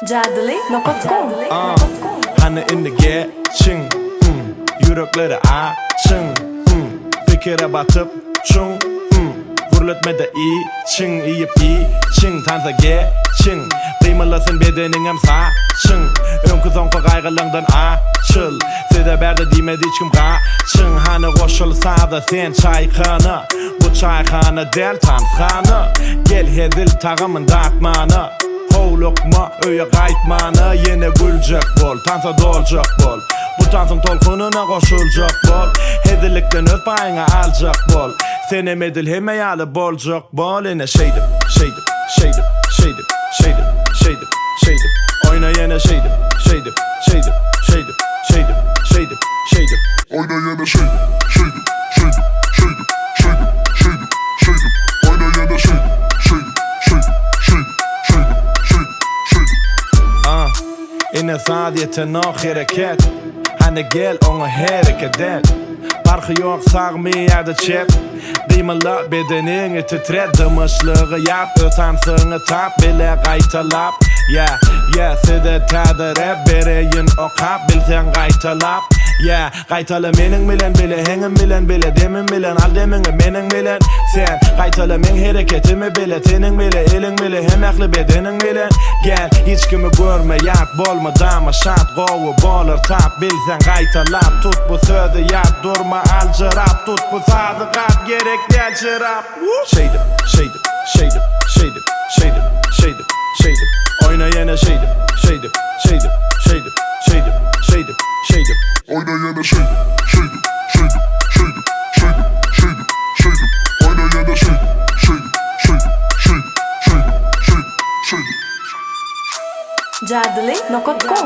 Jadli.com Hani in the geçin yürekleri açın fikire batıp çun Gurletmede için iyip için tansa geçin Kıymalasın bedenin hem saçın Önkü zonka kaygılığından açıl Size berdi dimedi hiç kim kaçın Hani koşulsa da sen çaykanı Bu çaykanı del tansanı Gel hedil tağımın dağıtmanı Hovlukma öye qaytmanı Yine gülecek bol, tansa dolacak bol Bu tansın tolkununa koşulacak bol Hedilikten öz payına alacak bol Senem edil hemeyalı bolacak bol Yine şeydim Oyna yine şeydim Oyna yana şeydim Oyna yana şeydim Yine saadiyete no hareket Hani gel onu hareket et Farkı yok sağmayada çep Kıymalı bedenin titret Dımışlığı yap Ötansını tap bile qaytalap Sede tadı rap Bereyin o kap Bilsen qaytalap Qaytalı menin bilen bile Henin bilen bile Demin bilen al demini menin bilen Sen qaytalı men hareketimi bile Tenin bile elin bile Hemekli bedenin bilen Gel hiç kimi görme yat Bolma dama şat Govu bolur tap Bilsen qaytalap Tut bu sözü yat Durma alcırap Tut bu sazı kat Gerek del çırap Şeydim Oyna yine şeydim Oyna yana şeydim Oyna yana şeydim Jadli.com